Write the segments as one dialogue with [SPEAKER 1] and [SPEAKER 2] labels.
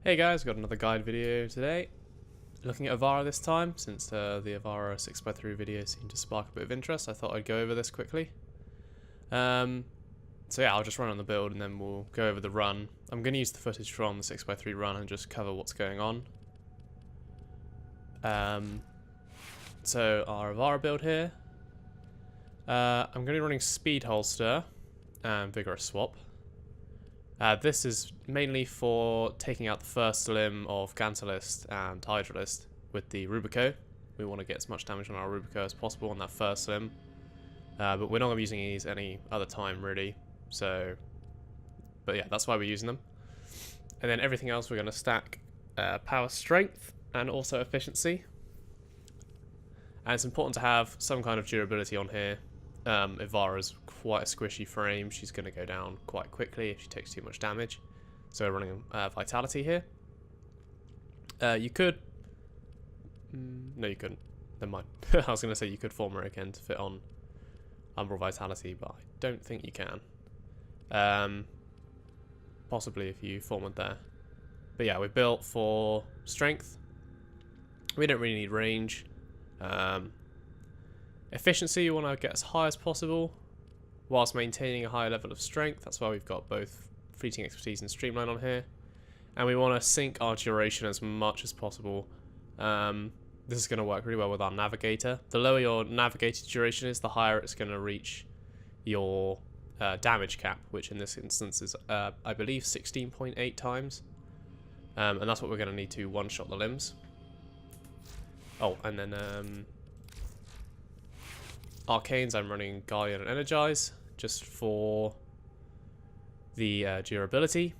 [SPEAKER 1] Hey guys, got another guide video today. Looking at Ivara this time, since the Ivara 6x3 video seemed to spark a bit of interest. I thought I'd go over this quickly. So yeah, I'll just run on the build and then we'll go over the run. I'm going to use the footage from the 6x3 run and just cover what's going on. So our Ivara build here. I'm going to be running Speed Holster and Vigorous Swap. This is mainly for taking out the first limb of Gantalist and Hydrolyst with the Rubico. We want to get as much damage on our Rubico as possible on that first limb. But we're not going to be using these any other time really. So, but yeah, that's why we're using them. And then everything else we're going to stack power, strength, and also efficiency. And it's important to have some kind of durability on here. Ivara's quite a squishy frame. She's going to go down quite quickly if she takes too much damage. So we're running Vitality here. You could... no, you couldn't. Never mind. I was going to say you could form her again to fit on Umbral Vitality, but I don't think you can. Possibly if you form it there. But yeah, we're built for strength. We don't really need range. Efficiency, you want to get as high as possible whilst maintaining a higher level of strength. That's why we've got both Fleeting Expertise and Streamline on here. And we want to sync our duration as much as possible. This is going to work really well with our Navigator. The lower your Navigator duration is, the higher it's going to reach your damage cap, which in this instance is, I believe, 16.8 times. And that's what we're going to need to one-shot the limbs. Oh, and then... Arcanes, I'm running Guardian and Energize, just for the durability.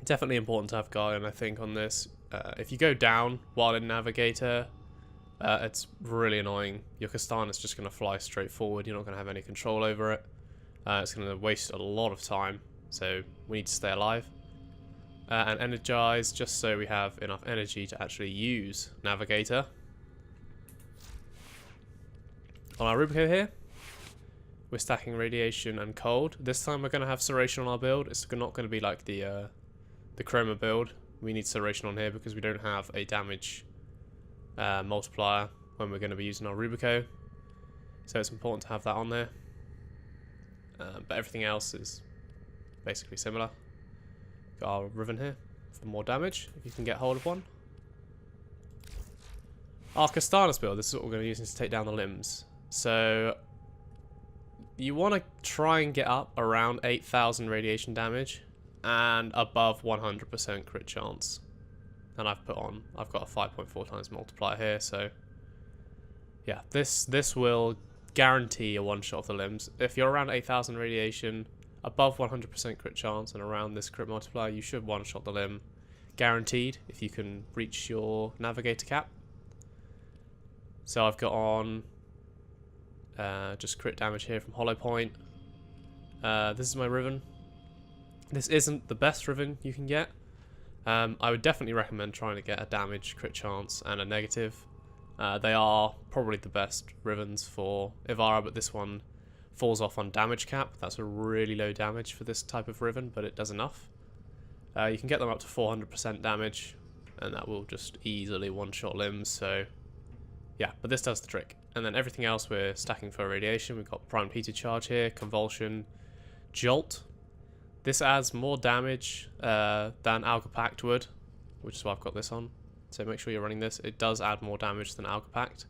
[SPEAKER 1] Definitely important to have Guardian, I think, on this. If you go down while in Navigator, it's really annoying. Your Kastana's just going to fly straight forward. You're not going to have any control over it. It's going to waste a lot of time, so we need to stay alive. And Energize, just so we have enough energy to actually use Navigator. On our Rubico here, we're stacking Radiation and Cold. This time we're going to have Serration on our build. It's not going to be like the Chroma build. We need Serration on here because we don't have a damage multiplier when we're going to be using our Rubico. So it's important to have that on there. But everything else is basically similar. Got our Riven here for more damage, if you can get hold of one. Our Kastana's build, this is what we're going to be using to take down the limbs. So, you want to try and get up around 8,000 radiation damage and above 100% crit chance. And I've got a 5.4 times multiplier here, so yeah, this will guarantee a one-shot of the limbs. If you're around 8,000 radiation, above 100% crit chance, and around this crit multiplier, you should one-shot the limb. Guaranteed, if you can reach your Navigator cap. So I've got on just crit damage here from Hollow Point. This is my Riven. This isn't the best Riven you can get. I would definitely recommend trying to get a damage, crit chance, and a negative. They are probably the best Rivens for Ivara, but this one falls off on damage cap. That's a really low damage for this type of Riven, but it does enough. You can get them up to 400% damage, and that will just easily one-shot limbs, so... yeah, but this does the trick. And then everything else we're stacking for radiation. We've got Primed Heated Charge here, Convulsion, Jolt. This adds more damage than Alga Pact would, which is why I've got this on. So make sure you're running this. It does add more damage than Alga Pact.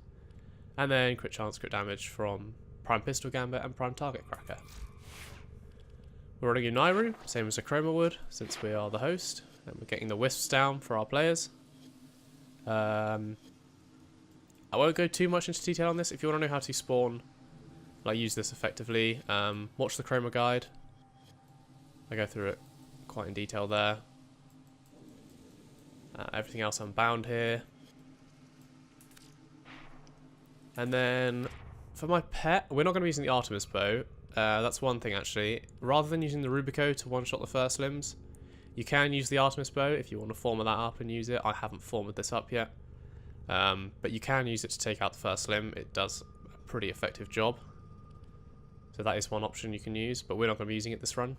[SPEAKER 1] And then crit chance, crit damage from Prime Pistol Gambit and Prime Target Cracker. We're running Uniru, same as a Chroma would, since we are the host. And we're getting the Wisps down for our players. I won't go too much into detail on this. If you want to know how to spawn, like use this effectively, watch the Chroma guide. I go through it quite in detail there. Everything else I'm bound here. And then for my pet, we're not going to be using the Artemis bow. That's one thing actually. Rather than using the Rubico to one-shot the first limbs, you can use the Artemis bow if you want to former that up and use it. I haven't formed this up yet. But you can use it to take out the first limb. It does a pretty effective job. So that is one option you can use, but we're not going to be using it this run.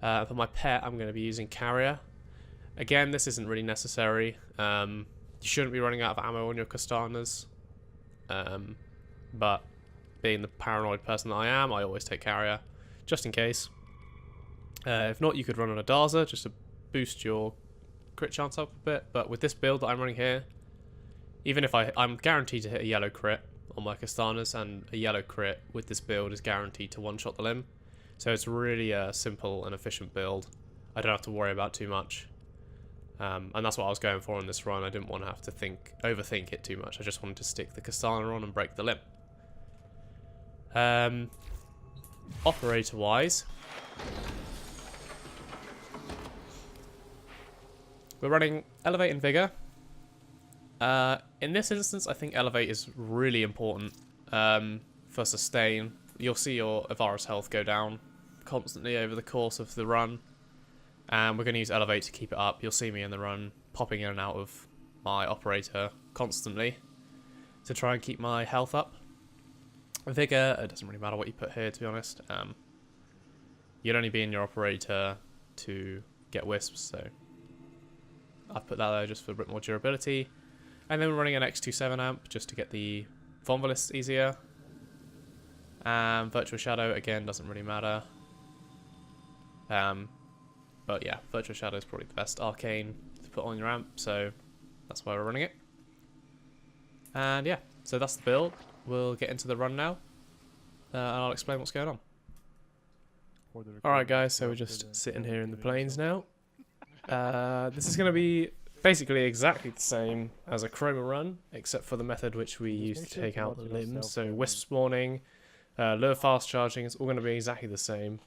[SPEAKER 1] For my pet, I'm going to be using Carrier. Again, this isn't really necessary. You shouldn't be running out of ammo on your Kastanas. But being the paranoid person that I am, I always take carrier, just in case. If not, you could run on a Daza just to boost your crit chance up a bit. But with this build that I'm running here, even if I'm guaranteed to hit a yellow crit on my Kastanas, and a yellow crit with this build is guaranteed to one-shot the limb. So it's really a simple and efficient build. I don't have to worry about too much. And that's what I was going for in this run. I didn't want to have to overthink it too much. I just wanted to stick the Kastana on and break the limb. Operator-wise, we're running Elevate and Vigor. In this instance, I think Elevate is really important for sustain. You'll see your Ivara's health go down constantly over the course of the run. And we're going to use Elevate to keep it up. You'll see me in the run popping in and out of my Operator constantly to try and keep my health up. Vigor, it doesn't really matter what you put here, to be honest. You'd only be in your Operator to get Wisps, so I've put that there just for a bit more durability. And then we're running an X27 amp just to get the Vonvalists easier. And Virtual Shadow, again, doesn't really matter. But yeah, Virtual Shadow is probably the best arcane to put on your amp, so that's why we're running it. And yeah, so that's the build. We'll get into the run now, and I'll explain what's going on. Alright guys, so we're just sitting here in the plains now. This is going to be basically exactly the same as a Chroma run, except for the method which we use to take out the limbs. So Wisp spawning, lure fast charging, it's all going to be exactly the same.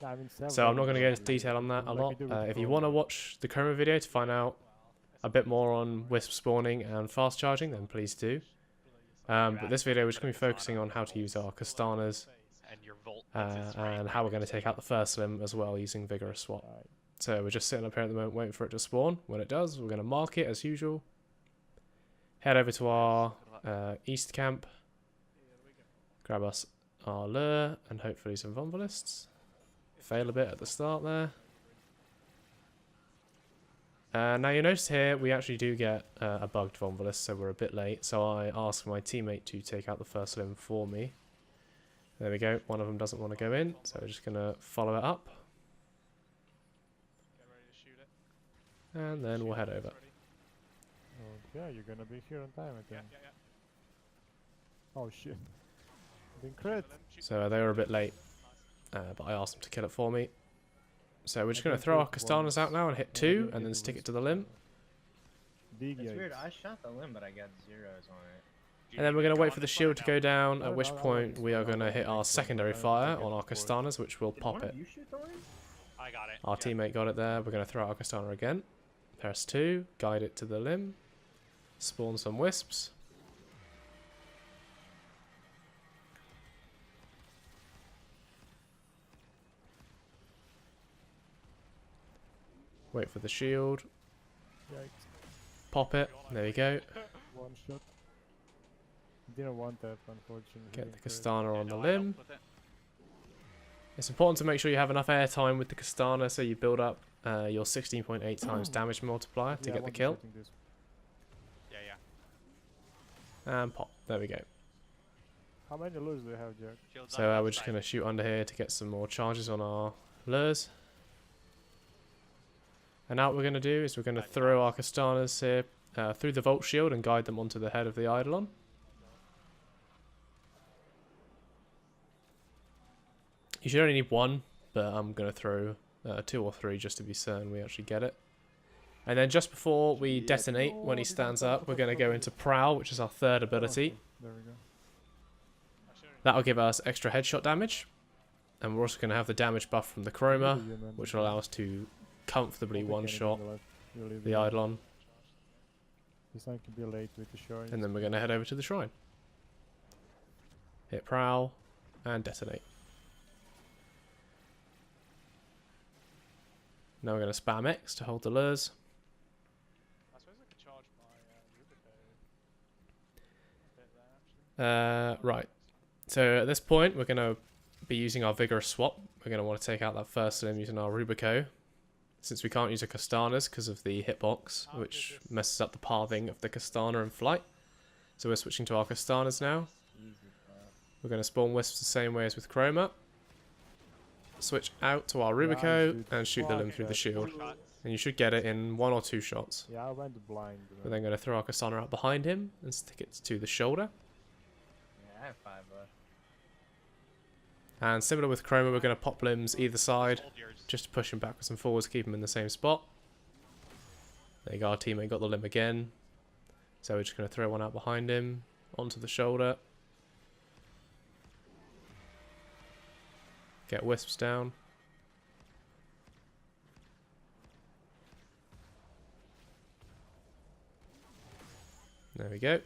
[SPEAKER 1] So I'm not going to go into detail on that a lot. If you want to watch the Chroma video to find out a bit more on Wisp spawning and fast charging, then please do. But this video we're just going to be focusing on how to use our Kastanas and how we're going to take out the first limb as well using Vigorous Swap. So we're just sitting up here at the moment waiting for it to spawn. When it does, we're going to mark it as usual. Head over to our east camp. Grab us our lure and hopefully some Vonvalists. Fail a bit at the start there. Now you notice here we actually do get a bugged Vonvalist, so we're a bit late. So I asked my teammate to take out the first limb for me. There we go, one of them doesn't want to go in, so we're just going to follow it up. And then we'll head over.
[SPEAKER 2] Oh, yeah, you're gonna be here on time, I think. Oh shit. Been crit.
[SPEAKER 1] So they were a bit late, but I asked them to kill it for me. So we're just going to throw our Kastanas out now and hit 2, and then stick it to the limb.
[SPEAKER 2] Big
[SPEAKER 3] It's weird, I shot the limb, but I got zeros on it.
[SPEAKER 1] And then we're going to wait for the shield to go down, at which point we are going to hit our secondary fire on our Kastanas, which will pop it.
[SPEAKER 3] You shoot the limb?
[SPEAKER 4] I got it.
[SPEAKER 1] Our teammate got it there. We're going to throw out our Kastana again. Press 2, guide it to the limb, spawn some Wisps. Wait for the shield.
[SPEAKER 2] Yikes.
[SPEAKER 1] Pop it. There you go.
[SPEAKER 2] One shot. Didn't want that, unfortunately.
[SPEAKER 1] Get the Kastana on the limb. It's important to make sure you have enough airtime with the Kastana so you build up your 16.8 times damage multiplier to get the kill.
[SPEAKER 4] Yeah, yeah.
[SPEAKER 1] And pop. There we go.
[SPEAKER 2] How many lures do you have, Jack?
[SPEAKER 4] Shields
[SPEAKER 1] So
[SPEAKER 4] on
[SPEAKER 1] we're
[SPEAKER 4] left
[SPEAKER 1] just
[SPEAKER 4] side.
[SPEAKER 1] going to shoot under here to get some more charges on our lures. And now what we're going to do is we're going to throw our Kastanas here through the Volt Shield and guide them onto the head of the Eidolon. You should only need one, but I'm going to throw 2 or 3 just to be certain we actually get it. And then just before we detonate, when he stands up, we're going to go into Prowl, which is our third ability.
[SPEAKER 2] There we go.
[SPEAKER 1] That'll give us extra headshot damage. And we're also going to have the damage buff from the Chroma, which will allow us to comfortably one-shot the Eidolon.
[SPEAKER 2] It's not to be late with the show.
[SPEAKER 1] And then we're going to head over to the shrine. Hit Prowl and detonate. Now we're going to spam X to hold the lures.
[SPEAKER 4] I suppose I could charge my Rubico.
[SPEAKER 1] Right. So at this point, we're going to be using our Vigorous Swap. We're going to want to take out that first limb using our Rubico. since we can't use a Castanas because of the hitbox, which messes up the pathing of the Castana in flight. So we're switching to our Castanas now.
[SPEAKER 3] Easy clap.
[SPEAKER 1] We're going to spawn wisps the same way as with Chroma. Switch out to our Rubico
[SPEAKER 2] dude.
[SPEAKER 1] and shoot the limb
[SPEAKER 2] Fuck
[SPEAKER 1] through the
[SPEAKER 2] that.
[SPEAKER 1] shield.
[SPEAKER 4] Shots.
[SPEAKER 1] And you should get it in 1 or 2 shots.
[SPEAKER 2] Yeah, I went blind.
[SPEAKER 1] We're then going to throw our Castana out behind him and stick it to the shoulder.
[SPEAKER 3] Yeah, I have 5 left.
[SPEAKER 1] And similar with Chroma, we're going to pop limbs either side,
[SPEAKER 4] Hold yours.
[SPEAKER 1] just to push him backwards and forwards, keep him in the same spot. There you go, our teammate got the limb again. So we're just going to throw one out behind him, onto the shoulder. Get wisps down. There we go.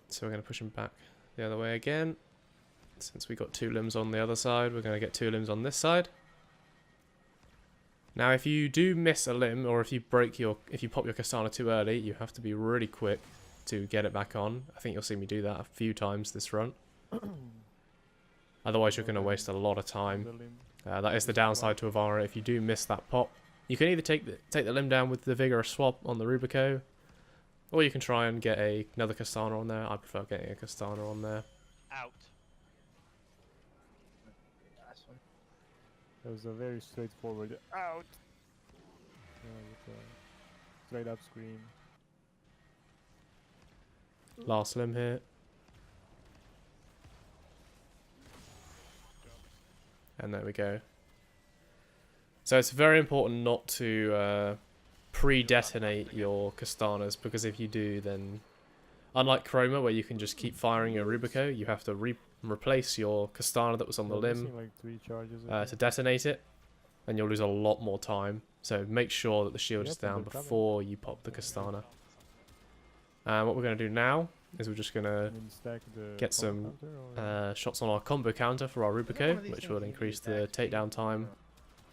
[SPEAKER 1] So we're going to push him back the other way again. Since we got 2 limbs on the other side, we're going to get 2 limbs on this side. Now, if you do miss a limb, or if you pop your Castana too early, you have to be really quick to get it back on. I think you'll see me do that a few times this run. Otherwise, you're going to waste a lot of time. That is the downside to Ivara. If you do miss that pop, you can either take the limb down with the Vigorous Swap on the Rubico, or you can try and get another Castana on there. I prefer getting a Castana on there.
[SPEAKER 4] Out.
[SPEAKER 3] Last one.
[SPEAKER 2] That was a very straightforward out. With a straight up screen.
[SPEAKER 1] Last limb here. And there we go. So it's very important not to pre-detonate your Castanas, because if you do, then unlike Chroma, where you can just keep firing your Rubico, you have to replace your Castana that was on the limb
[SPEAKER 2] Like 3 charges.
[SPEAKER 1] to detonate it, and you'll lose a lot more time. So make sure that the shield is
[SPEAKER 2] Yep,
[SPEAKER 1] down
[SPEAKER 2] they're coming.
[SPEAKER 1] before you pop the Castana. And what we're going to do now is we're just going to get some shots on our combo counter for our Rubico, which will increase the takedown time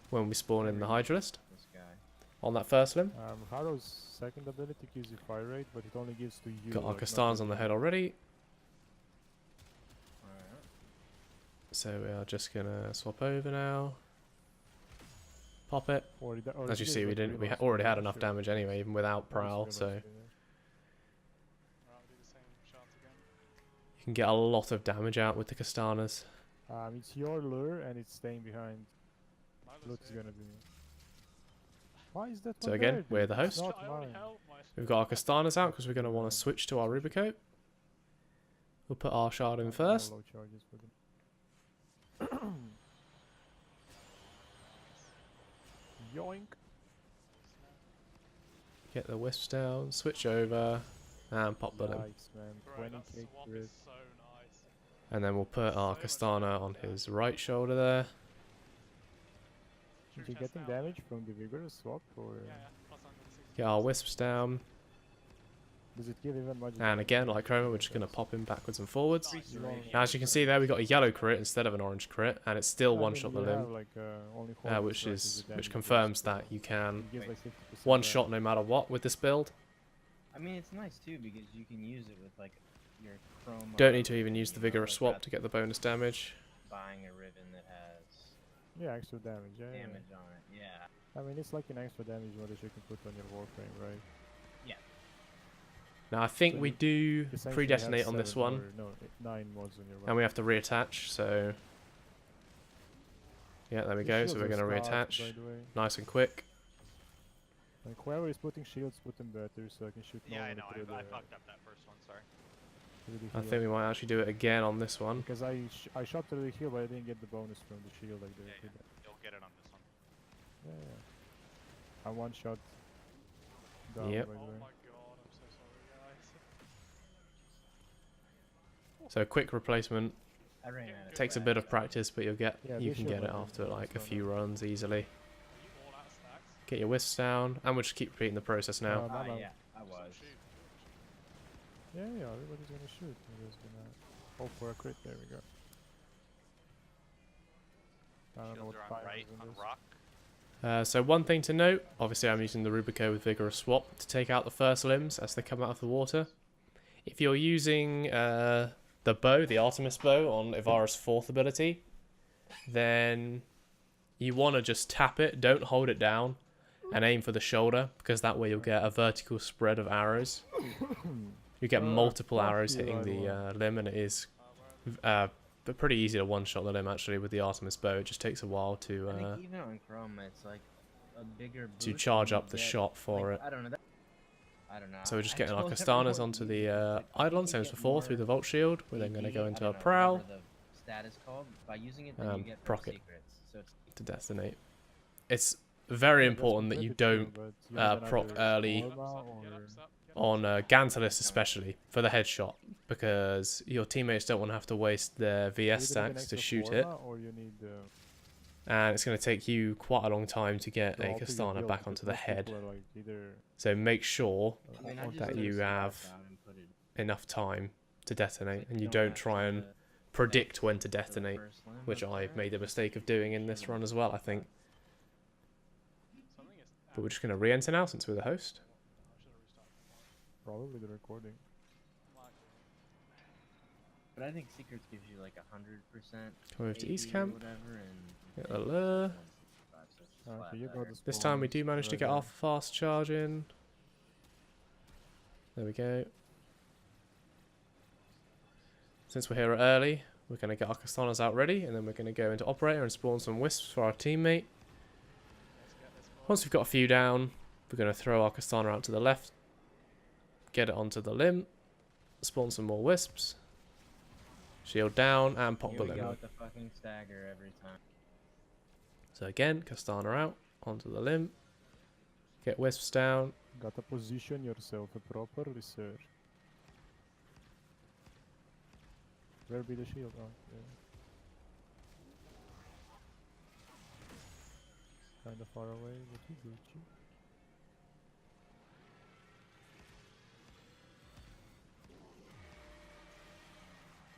[SPEAKER 1] when we spawn in the Hydrolyst
[SPEAKER 3] This guy.
[SPEAKER 1] on that first limb.
[SPEAKER 2] Harrow's second ability gives you fire rate, but it only gives to you.
[SPEAKER 1] Got our
[SPEAKER 2] like, not
[SPEAKER 1] Castanas
[SPEAKER 2] to
[SPEAKER 1] on the
[SPEAKER 2] me.
[SPEAKER 1] head already,
[SPEAKER 3] Alright.
[SPEAKER 1] so we are just going to swap over now. Pop it.
[SPEAKER 2] Or
[SPEAKER 1] As you
[SPEAKER 2] it is
[SPEAKER 1] see, we
[SPEAKER 2] like
[SPEAKER 1] didn't. We
[SPEAKER 2] reload
[SPEAKER 1] already
[SPEAKER 2] spinner,
[SPEAKER 1] had enough
[SPEAKER 2] sure.
[SPEAKER 1] damage anyway, even without
[SPEAKER 2] Or it's
[SPEAKER 1] Prowl.
[SPEAKER 2] reload
[SPEAKER 1] So
[SPEAKER 2] spinner.
[SPEAKER 4] Right, I'll do the same shots again.
[SPEAKER 1] you can get a lot of damage out with the Castanas.
[SPEAKER 2] It's your lure and it's staying behind.
[SPEAKER 4] Mine was
[SPEAKER 2] Looks
[SPEAKER 4] here.
[SPEAKER 2] gonna be. Why is that
[SPEAKER 1] So
[SPEAKER 2] one
[SPEAKER 1] again,
[SPEAKER 2] there,
[SPEAKER 1] we're
[SPEAKER 2] dude?
[SPEAKER 1] the host.
[SPEAKER 2] Not
[SPEAKER 4] I already
[SPEAKER 2] mine.
[SPEAKER 4] held my
[SPEAKER 1] We've got our Castanas out because we're going to want to switch to our Rubico. We'll put our shard in
[SPEAKER 2] No
[SPEAKER 1] first.
[SPEAKER 2] low charges for them. Yoink.
[SPEAKER 1] Get the wisps down, switch over, and pop the limb.
[SPEAKER 2] Nice, man.
[SPEAKER 4] Bro, that
[SPEAKER 2] 20k
[SPEAKER 4] swap
[SPEAKER 2] crit.
[SPEAKER 4] is so nice.
[SPEAKER 1] And then we'll put our Castana on his right shoulder there.
[SPEAKER 4] Shoot
[SPEAKER 2] Is he
[SPEAKER 4] your chest
[SPEAKER 2] getting
[SPEAKER 4] now.
[SPEAKER 2] damage from the vigorous swap, or
[SPEAKER 4] Yeah, yeah. Plus 160.
[SPEAKER 1] Get our wisps down.
[SPEAKER 2] does it give even much?
[SPEAKER 1] And again, like Chroma, we're just going to pop him backwards and forwards.
[SPEAKER 3] Increase the
[SPEAKER 2] You want-
[SPEAKER 3] ratio.
[SPEAKER 1] Now, as you can see there, we got a yellow crit instead of an orange crit, and it's still one-shot the
[SPEAKER 2] you
[SPEAKER 1] limb,
[SPEAKER 2] have, like, only horns
[SPEAKER 1] which
[SPEAKER 2] versus the
[SPEAKER 1] which
[SPEAKER 2] damage
[SPEAKER 1] confirms
[SPEAKER 2] boost,
[SPEAKER 1] that you can
[SPEAKER 2] it gives, like, 50%
[SPEAKER 1] one-shot no matter what with this build.
[SPEAKER 3] I mean, it's nice too because you can use it with like your chroma.
[SPEAKER 1] Don't need to even use
[SPEAKER 3] you
[SPEAKER 1] the
[SPEAKER 3] know,
[SPEAKER 1] vigorous
[SPEAKER 3] like
[SPEAKER 1] swap
[SPEAKER 3] that
[SPEAKER 1] to get the bonus damage.
[SPEAKER 3] Buying a ribbon that has
[SPEAKER 2] Yeah, extra damage. Yeah, yeah.
[SPEAKER 3] damage on it. Yeah.
[SPEAKER 2] I mean, it's like an extra damage mod that you can put on your warframe, right?
[SPEAKER 1] Now, I think
[SPEAKER 2] So
[SPEAKER 1] we
[SPEAKER 2] you
[SPEAKER 1] do
[SPEAKER 2] Essentially have
[SPEAKER 1] pre-detonate on this
[SPEAKER 2] 7
[SPEAKER 1] one,
[SPEAKER 2] or no, 9 mods on your
[SPEAKER 1] and we have to reattach, so... Yeah, there we go, so we're going to reattach. Nice and quick.
[SPEAKER 2] Like, whoever is putting shields, put them better so I can shoot
[SPEAKER 4] Yeah, I
[SPEAKER 2] normally
[SPEAKER 4] know.
[SPEAKER 2] through
[SPEAKER 4] I
[SPEAKER 2] the,
[SPEAKER 4] fucked up that first one. Sorry.
[SPEAKER 2] through the
[SPEAKER 1] I
[SPEAKER 2] heel.
[SPEAKER 1] think we might actually do it again on this one.
[SPEAKER 2] Because I shot through the heel, but I didn't get the bonus from the shield like they
[SPEAKER 4] Yeah,
[SPEAKER 2] did.
[SPEAKER 4] You'll get it on this one.
[SPEAKER 2] Yeah, yeah. I one shot down,
[SPEAKER 1] Yep.
[SPEAKER 2] by the
[SPEAKER 4] Oh
[SPEAKER 2] way.
[SPEAKER 4] my god, I'm so sorry, guys.
[SPEAKER 1] So quick replacement.
[SPEAKER 3] I ran out of
[SPEAKER 1] Takes a
[SPEAKER 3] time,
[SPEAKER 1] bit of
[SPEAKER 3] so-
[SPEAKER 1] practice, but
[SPEAKER 2] Yeah,
[SPEAKER 1] you
[SPEAKER 2] they
[SPEAKER 1] can
[SPEAKER 2] should
[SPEAKER 1] get it
[SPEAKER 2] let you
[SPEAKER 1] after
[SPEAKER 2] know
[SPEAKER 1] like a
[SPEAKER 2] what's
[SPEAKER 1] few
[SPEAKER 2] going on.
[SPEAKER 1] runs easily.
[SPEAKER 4] You all out of stacks?
[SPEAKER 1] Get your wisps down, and we'll just keep repeating the process now.
[SPEAKER 2] No, no.
[SPEAKER 3] Yeah, I
[SPEAKER 4] Just
[SPEAKER 3] was.
[SPEAKER 4] shoot.
[SPEAKER 2] Yeah, yeah, everybody's gonna shoot. We're just gonna hope for a crit. There we go. I don't know
[SPEAKER 4] Shields
[SPEAKER 2] what
[SPEAKER 4] are
[SPEAKER 2] fire
[SPEAKER 4] on right,
[SPEAKER 2] is in
[SPEAKER 4] on
[SPEAKER 2] this.
[SPEAKER 4] rock.
[SPEAKER 1] So one thing to note, obviously I'm using the Rubico with Vigorous Swap to take out the first limbs as they come out of the water. If you're using the bow, the Artemis bow on Ivara's 4th ability, then you want to just tap it, don't hold it down, and aim for the shoulder, because that way you'll get a vertical spread of arrows. You get multiple
[SPEAKER 2] fuck
[SPEAKER 1] arrows
[SPEAKER 2] you,
[SPEAKER 1] hitting the
[SPEAKER 2] Ivara.
[SPEAKER 1] limb, and it is
[SPEAKER 4] Where
[SPEAKER 1] but pretty easy to one-shot the limb actually with the Artemis bow. It just takes a while
[SPEAKER 3] I
[SPEAKER 1] to
[SPEAKER 3] think even on Chrome, it's like a bigger
[SPEAKER 1] to
[SPEAKER 3] boost
[SPEAKER 1] charge
[SPEAKER 3] when
[SPEAKER 1] up
[SPEAKER 3] you
[SPEAKER 1] the
[SPEAKER 3] get,
[SPEAKER 1] shot for
[SPEAKER 3] like,
[SPEAKER 1] it.
[SPEAKER 3] I don't know. I don't know.
[SPEAKER 1] So we're just
[SPEAKER 3] I
[SPEAKER 1] getting our
[SPEAKER 3] told
[SPEAKER 1] Kastanas
[SPEAKER 3] everyone
[SPEAKER 1] onto
[SPEAKER 3] to use
[SPEAKER 1] the
[SPEAKER 3] it. Like, I
[SPEAKER 1] Eidolon,
[SPEAKER 3] think
[SPEAKER 1] same
[SPEAKER 3] you
[SPEAKER 1] as
[SPEAKER 3] get
[SPEAKER 1] before, through the
[SPEAKER 3] more
[SPEAKER 1] Vault Shield. We're then going to
[SPEAKER 3] AP,
[SPEAKER 1] go
[SPEAKER 3] I
[SPEAKER 1] into
[SPEAKER 3] don't
[SPEAKER 1] a
[SPEAKER 3] know,
[SPEAKER 1] Prowl
[SPEAKER 3] whatever the stat is called. By using it, then you get more
[SPEAKER 1] proc it.
[SPEAKER 3] secrets. So it's
[SPEAKER 1] to detonate. It's very
[SPEAKER 2] Yeah, that's
[SPEAKER 1] important that you
[SPEAKER 2] completely true,
[SPEAKER 1] don't
[SPEAKER 2] but you need
[SPEAKER 1] proc
[SPEAKER 2] another
[SPEAKER 1] early
[SPEAKER 2] Orba
[SPEAKER 4] Up,
[SPEAKER 2] or-
[SPEAKER 4] get ups, up, get
[SPEAKER 1] on
[SPEAKER 4] ups, up.
[SPEAKER 1] Gantalis especially for the headshot, because your teammates don't want to have to waste their
[SPEAKER 2] you either
[SPEAKER 1] VS
[SPEAKER 2] need an
[SPEAKER 1] stacks to
[SPEAKER 2] extra
[SPEAKER 1] shoot it,
[SPEAKER 2] Orba or you need
[SPEAKER 1] and it's going to take you quite a long time to get a
[SPEAKER 2] to alter your
[SPEAKER 1] Kastana
[SPEAKER 2] build,
[SPEAKER 1] back
[SPEAKER 2] because
[SPEAKER 1] onto the
[SPEAKER 2] most
[SPEAKER 1] head.
[SPEAKER 2] people are, like, either,
[SPEAKER 1] So make sure
[SPEAKER 3] I mean, I just
[SPEAKER 1] that
[SPEAKER 3] took
[SPEAKER 1] you
[SPEAKER 3] some
[SPEAKER 1] have
[SPEAKER 3] parts out and put it-
[SPEAKER 1] enough time to detonate,
[SPEAKER 3] like,
[SPEAKER 1] and you
[SPEAKER 3] don't
[SPEAKER 1] don't
[SPEAKER 3] have
[SPEAKER 1] try and
[SPEAKER 3] to
[SPEAKER 1] predict when to
[SPEAKER 3] for the
[SPEAKER 1] detonate,
[SPEAKER 3] first limb,
[SPEAKER 1] which
[SPEAKER 3] that's
[SPEAKER 1] I
[SPEAKER 3] alright.
[SPEAKER 1] made the mistake of doing in this run as well, I think.
[SPEAKER 4] Something is
[SPEAKER 1] But we're just going to re-enter now since we're the host.
[SPEAKER 4] I should have restarted.
[SPEAKER 2] probably the recording.
[SPEAKER 3] But I think secrets gives you like 100%.
[SPEAKER 1] Come over to East
[SPEAKER 3] AP or
[SPEAKER 1] Camp.
[SPEAKER 3] whatever, and
[SPEAKER 1] Get
[SPEAKER 3] then
[SPEAKER 1] the
[SPEAKER 3] you
[SPEAKER 1] lure.
[SPEAKER 3] get 165, so it's just flat
[SPEAKER 2] Okay, you got
[SPEAKER 3] better.
[SPEAKER 2] the
[SPEAKER 1] This time we do
[SPEAKER 2] spawns
[SPEAKER 1] manage to
[SPEAKER 2] right
[SPEAKER 1] get
[SPEAKER 2] there.
[SPEAKER 1] our fast charge in. There we go. Since we're here early, we're going to get our Kastanas out ready, and then we're going to go into Operator and spawn some Wisps for our teammate.
[SPEAKER 4] Let's get this boy.
[SPEAKER 1] Once we've got a few down, we're going to throw our Kastana out to the left, get it onto the limb, spawn some more Wisps, shield down, and pop
[SPEAKER 3] Here
[SPEAKER 1] the
[SPEAKER 3] we go
[SPEAKER 1] limb.
[SPEAKER 3] with the fucking stagger every time.
[SPEAKER 1] So again, Kastana out, onto the limb, get Wisps down,
[SPEAKER 2] Gotta position yourself properly, sir. Where be the shield? Oh, yeah. Kinda far away, but you Gucci.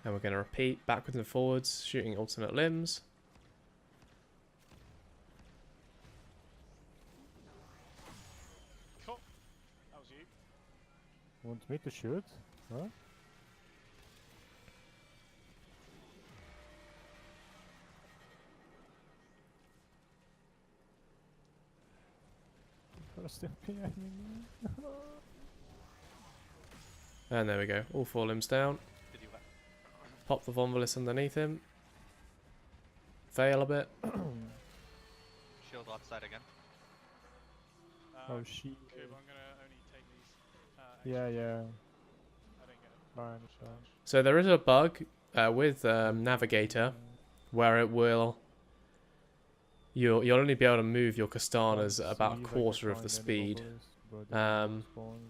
[SPEAKER 1] and we're going to repeat backwards and forwards, shooting alternate limbs.
[SPEAKER 4] Cool. That was you.
[SPEAKER 2] Want me to shoot? Huh? First MP, I mean.
[SPEAKER 1] And there we go, all 4 limbs down.
[SPEAKER 4] Did you wet?
[SPEAKER 1] Pop the Vonvalis underneath him. Fail a bit.
[SPEAKER 5] Shield outside again.
[SPEAKER 2] Oh, she.
[SPEAKER 4] Kub, I'm gonna only take these.
[SPEAKER 2] Yeah,
[SPEAKER 4] extra.
[SPEAKER 2] yeah.
[SPEAKER 4] I didn't get it.
[SPEAKER 2] Fine, fine.
[SPEAKER 4] Charge.
[SPEAKER 1] So there is a bug with Navigator where it will... You'll only be able to move your Kastanas at about a quarter of the speed.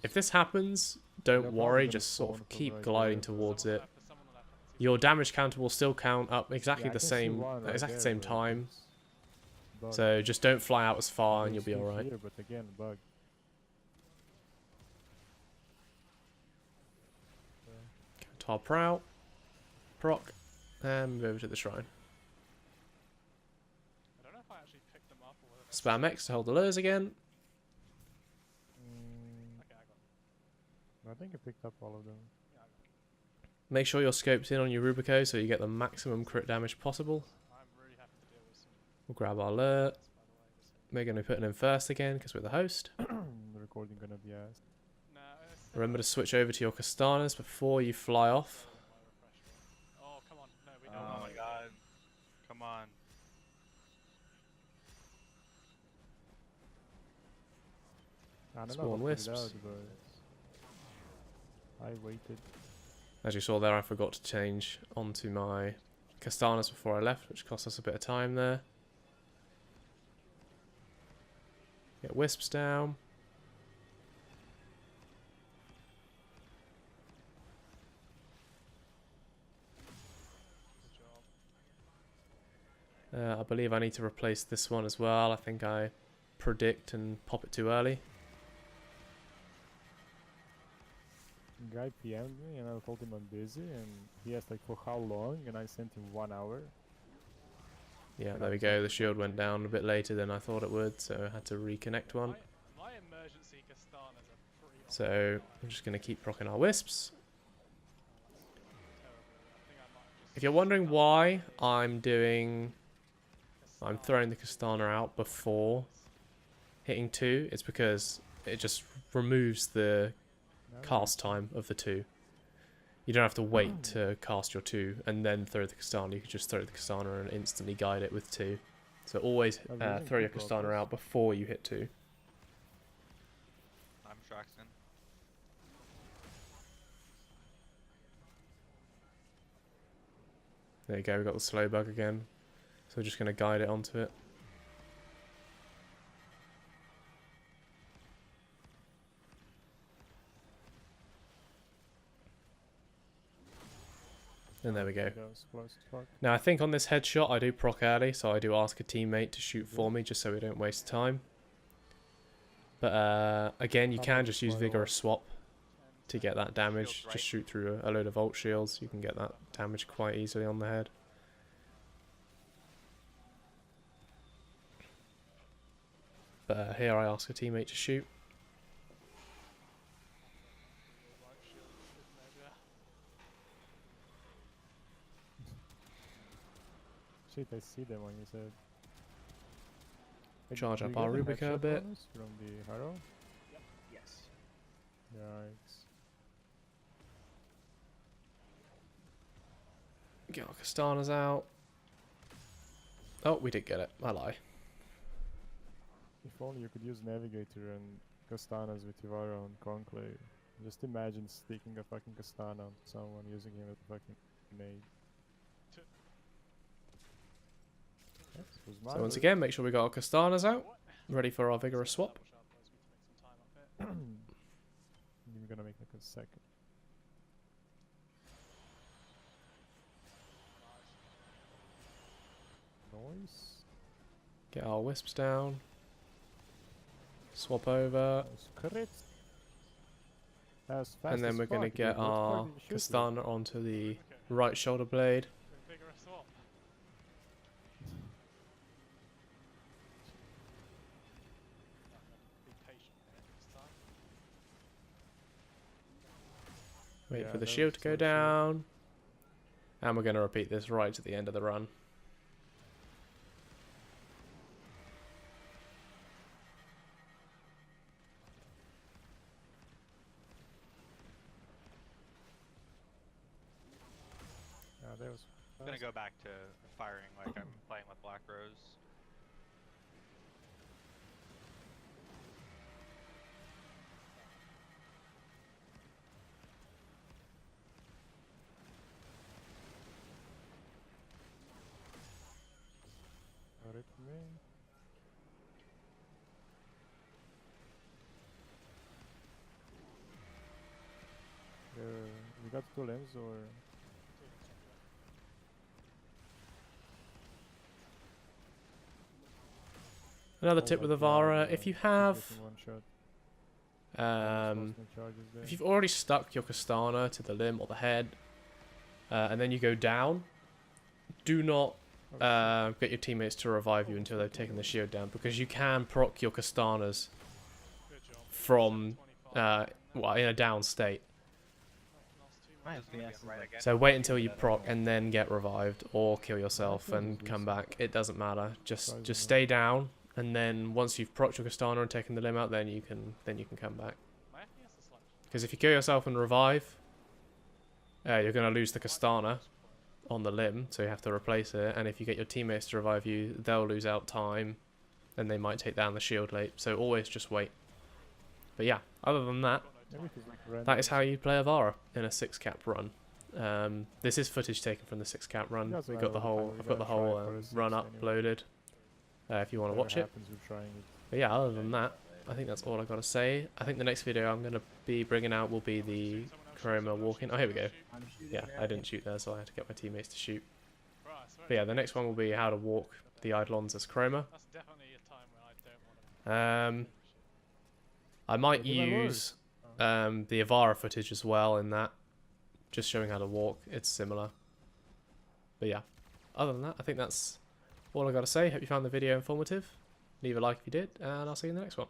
[SPEAKER 1] If this happens, don't worry, just sort of keep gliding towards it.
[SPEAKER 4] Someone on the left.
[SPEAKER 1] Your damage counter will still count up exactly the same, exactly the same time. So just don't fly out as far and you'll be alright.
[SPEAKER 2] But again, bug.
[SPEAKER 1] Tar Prowl, proc, and move over to the shrine.
[SPEAKER 4] I don't know if I actually picked them up or whether that's-
[SPEAKER 1] Spam X to hold the lures again.
[SPEAKER 4] Okay, I got
[SPEAKER 2] I think I picked up all of them.
[SPEAKER 4] Yeah, I got
[SPEAKER 1] Make sure you're scoped in on your Rubico so you get the maximum crit damage possible.
[SPEAKER 4] I'm really happy to deal with some
[SPEAKER 1] We'll grab our lure.
[SPEAKER 4] mess, by the way.
[SPEAKER 1] We're going to be putting in first again because we're the host.
[SPEAKER 2] The recording gonna be asked.
[SPEAKER 4] No, it's
[SPEAKER 1] Remember to switch over to your Kastanas before you fly off.
[SPEAKER 4] my refresh rate. Oh, come on. No, we don't
[SPEAKER 3] Oh
[SPEAKER 5] Oh
[SPEAKER 4] want
[SPEAKER 5] my
[SPEAKER 4] to.
[SPEAKER 5] god. Come on.
[SPEAKER 2] I don't know
[SPEAKER 1] Spawn
[SPEAKER 2] what put it
[SPEAKER 1] wisps.
[SPEAKER 2] out, but I waited.
[SPEAKER 1] As you saw there, I forgot to change onto my Kastanas before I left, which cost us a bit of time there. Get Wisps down.
[SPEAKER 4] Good job.
[SPEAKER 1] I believe I need to replace this one as well. I think I predict and pop it too early.
[SPEAKER 2] Guy PM'd me and I told him I'm busy and he asked like for how long and I sent him 1 hour.
[SPEAKER 1] Yeah, there we go. The shield went down a bit later than I thought it would, so I had to reconnect one.
[SPEAKER 4] My emergency Kastanas are pretty on
[SPEAKER 1] So
[SPEAKER 4] fire.
[SPEAKER 1] I'm just going to keep rocking our Wisps.
[SPEAKER 4] Terrible. I think I might have just
[SPEAKER 1] If you're wondering why I'm doing I'm throwing the Castana out before hitting 2, it's because it just removes the cast time of the 2. You don't have to wait to cast your 2 and then throw the Castana. You can just throw the Castana and instantly guide it with 2. So always throw your Castana out before you hit 2.
[SPEAKER 5] I'm Traxton.
[SPEAKER 1] There you go, we've got the slow bug again. So we're just going to guide it onto it. And there we go. Now I think on this headshot I do proc early, so I do ask a teammate to shoot for me just so we don't waste time. But again, you can just use Vigorous Swap to get that damage. Just shoot through a load of Volt Shields, you can get that damage quite easily on the head. But here I ask a teammate to shoot.
[SPEAKER 2] Shit, I see them when you said.
[SPEAKER 1] Charge
[SPEAKER 2] Do
[SPEAKER 1] up
[SPEAKER 2] you
[SPEAKER 1] our
[SPEAKER 2] get the
[SPEAKER 1] Rubica a
[SPEAKER 2] headshot
[SPEAKER 1] bit.
[SPEAKER 2] bonus from the Harrow?
[SPEAKER 3] Yes.
[SPEAKER 2] Yikes.
[SPEAKER 1] Get our Castanas out. Oh, we did get it. I lie.
[SPEAKER 2] If only you could use Navigator and Castanas with Ivara on Conclave. Just imagine sticking a fucking Castana on someone using him as a fucking nade.
[SPEAKER 1] So once again, make sure we got our Castanas out. Ready for our Vigorous Swap.
[SPEAKER 2] I'm gonna make like a second. Noise.
[SPEAKER 1] Get our Wisps down. Swap over. And then we're going to get our Castana onto the right shoulder blade. Wait for the shield to go down. And we're going to repeat this right to the end of the run.
[SPEAKER 5] I'm gonna go back to firing like I'm playing with Black Rose.
[SPEAKER 2] We got 2 limbs or...
[SPEAKER 1] Another tip with Ivara, if you have... if you've already stuck your Castana to the limb or the head, and then you go down, do not get your teammates to revive you until they've taken the shield down, because you can proc your Castanas from well, in a down state. So wait until you proc and then get revived, or kill yourself and come back. It doesn't matter. Just stay down, and then once you've procced your Castana and taken the limb out, then you can come back. Because if you kill yourself and revive, you're going to lose the Castana on the limb, so you have to replace it. And if you get your teammates to revive you, they'll lose out time, and they might take down the shield late. So always just wait. But yeah, other than that, that is how you play Ivara in a 6-cap run. This is footage taken from the 6-cap run. We've got the whole, I've got the whole run uploaded. If you want to watch it. But yeah, other than that, I think that's all I've got to say. I think the next video I'm going to be bringing out will be the Chroma walking. Oh, here we go. Yeah, I didn't shoot there, so I had to get my teammates to shoot. But yeah, the next one will be how to walk the Eidolons as Chroma. I might use the Ivara footage as well in that, just showing how to walk. It's similar. But yeah, other than that, I think that's all I got to say. Hope you found the video informative. Leave a like if you did, and I'll see you in the next one.